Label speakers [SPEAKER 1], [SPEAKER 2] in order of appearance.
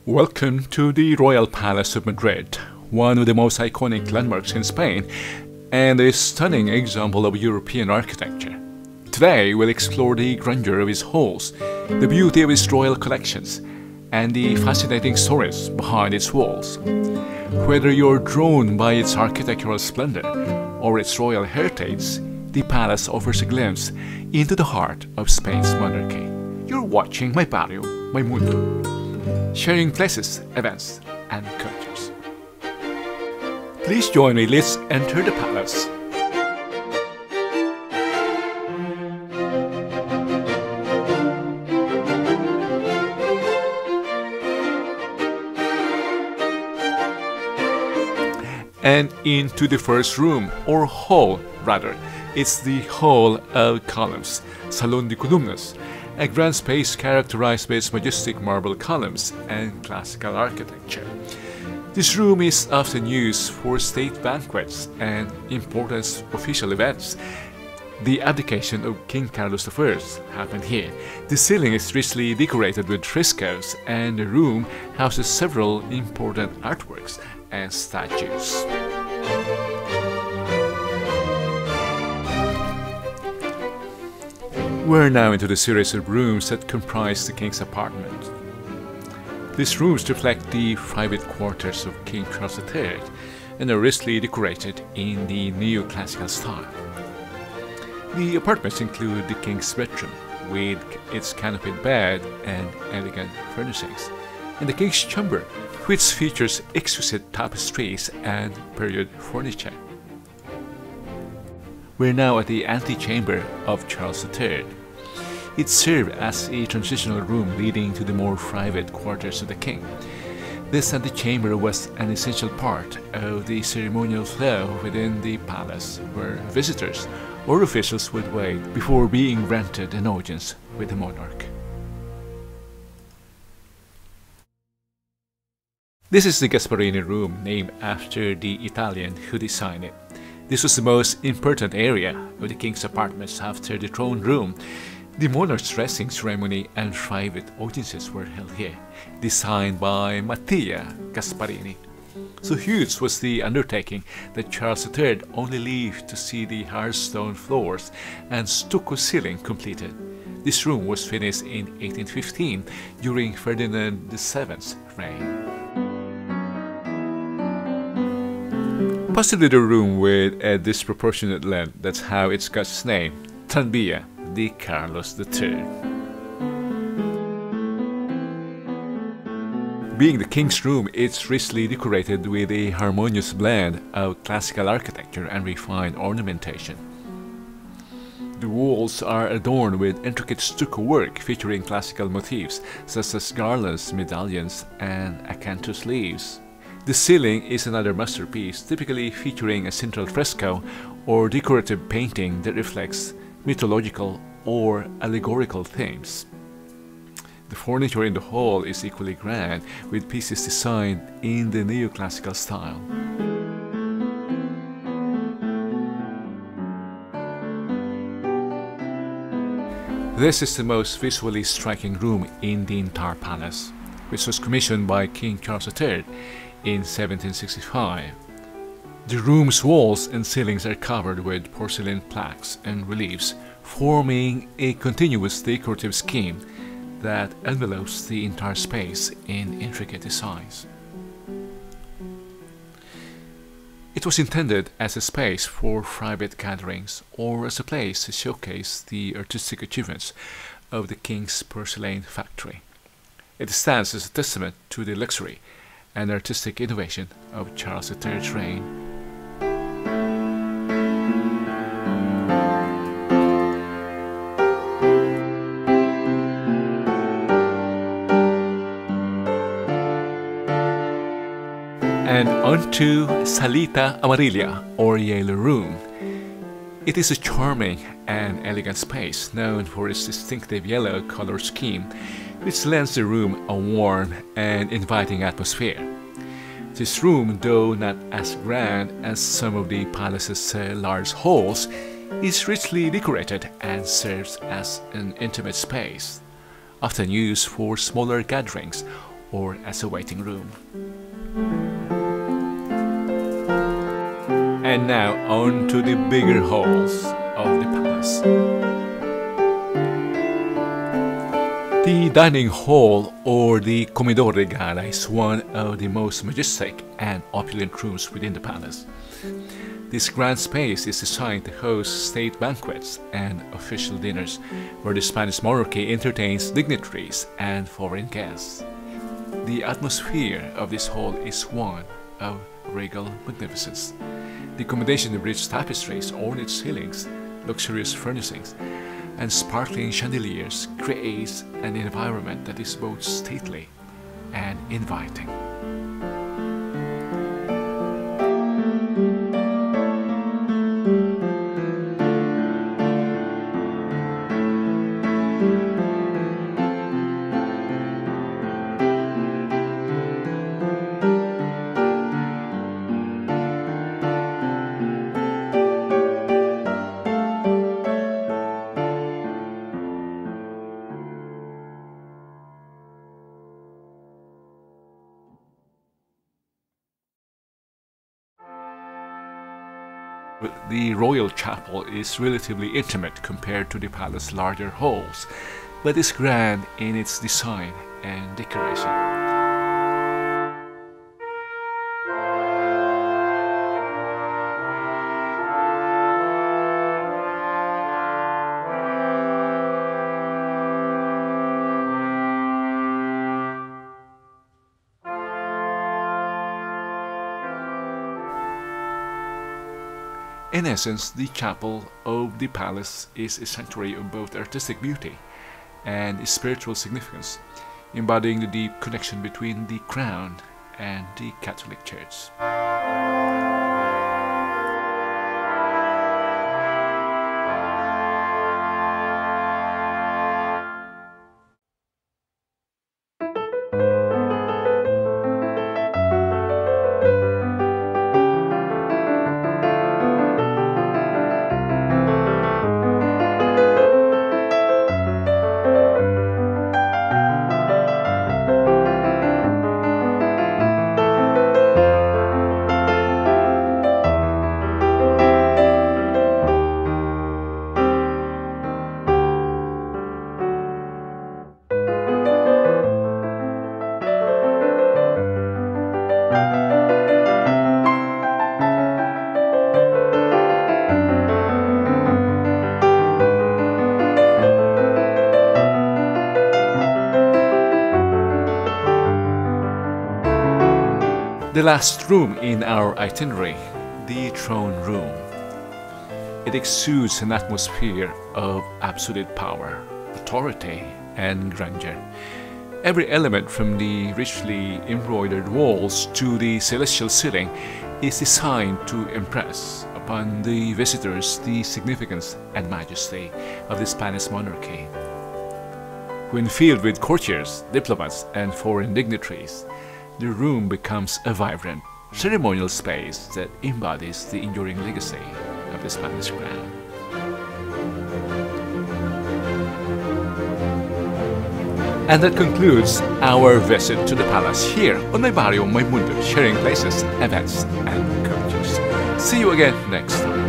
[SPEAKER 1] Welcome to the Royal Palace of Madrid, one of the most iconic landmarks in Spain and a stunning example of European architecture. Today we'll explore the grandeur of its halls, the beauty of its royal collections, and the fascinating stories behind its walls. Whether you're drawn by its architectural splendor or its royal heritage, the palace offers a glimpse into the heart of Spain's monarchy. You're watching my Barrio, my Mundo, sharing places, events, and cultures. Please join me, let's enter the palace. And into the first room, or hall rather. It's the Hall of Columns, Salón de Columnas, a grand space characterized by its majestic marble columns and classical architecture. This room is often used for state banquets and important official events. The abdication of King Carlos I happened here. The ceiling is richly decorated with frescoes, and the room houses several important artworks and statues. We're now into the series of rooms that comprise the king's apartment. These rooms reflect the private quarters of King Charles III and are richly decorated in the neoclassical style. The apartments include the king's bedroom, with its canopied bed and elegant furnishings, and the king's chamber, which features exquisite tapestries and period furniture. We're now at the antechamber of Charles III. It served as a transitional room leading to the more private quarters of the king. This antechamber was an essential part of the ceremonial flow within the palace, where visitors or officials would wait before being granted an audience with the monarch. This is the Gasparini Room, named after the Italian who designed it. This was the most important area of the king's apartments after the throne room. The monarch's dressing ceremony and private audiences were held here, designed by Mattia Gasparini. So huge was the undertaking that Charles III only lived to see the hard stone floors and stucco ceiling completed. This room was finished in 1815 during Ferdinand VII's reign. Possibly the room with a disproportionate length, that's how it's got its name, Tranvia di Carlos III. Being the king's room, it's richly decorated with a harmonious blend of classical architecture and refined ornamentation. The walls are adorned with intricate stucco work featuring classical motifs such as garlands, medallions, and acanthus leaves. The ceiling is another masterpiece, typically featuring a central fresco or decorative painting that reflects mythological or allegorical themes. The furniture in the hall is equally grand, with pieces designed in the neoclassical style. This is the most visually striking room in the entire palace, which was commissioned by King Charles III in 1765. The room's walls and ceilings are covered with porcelain plaques and reliefs, forming a continuous decorative scheme that envelopes the entire space in intricate designs. It was intended as a space for private gatherings or as a place to showcase the artistic achievements of the king's porcelain factory. It stands as a testament to the luxury and artistic innovation of Charles III's reign. And on to Salita Amarilla, or Yellow Room. It is a charming and elegant space known for its distinctive yellow color scheme, which lends the room a warm and inviting atmosphere. This room, though not as grand as some of the palace's large halls, is richly decorated and serves as an intimate space, often used for smaller gatherings or as a waiting room. And now on to the bigger halls of the palace. The dining hall, or the Comedor de Gala, is one of the most majestic and opulent rooms within the palace. This grand space is designed to host state banquets and official dinners, where the Spanish monarchy entertains dignitaries and foreign guests. The atmosphere of this hall is one of regal magnificence. The accommodation of rich tapestries, ornate ceilings, luxurious furnishings, and sparkling chandeliers creates an environment that is both stately and inviting. The royal chapel is relatively intimate compared to the palace's larger halls, but is grand in its design and decoration. In essence, the chapel of the palace is a sanctuary of both artistic beauty and spiritual significance, embodying the deep connection between the crown and the Catholic Church. The last room in our itinerary, the throne room. It exudes an atmosphere of absolute power, authority, and grandeur. Every element from the richly embroidered walls to the celestial ceiling is designed to impress upon the visitors the significance and majesty of the Spanish monarchy. When filled with courtiers, diplomats, and foreign dignitaries, the room becomes a vibrant, ceremonial space that embodies the enduring legacy of the Spanish crown. And that concludes our visit to the palace here on my Barrio, my Mundo, sharing places, events, and cultures. See you again next time.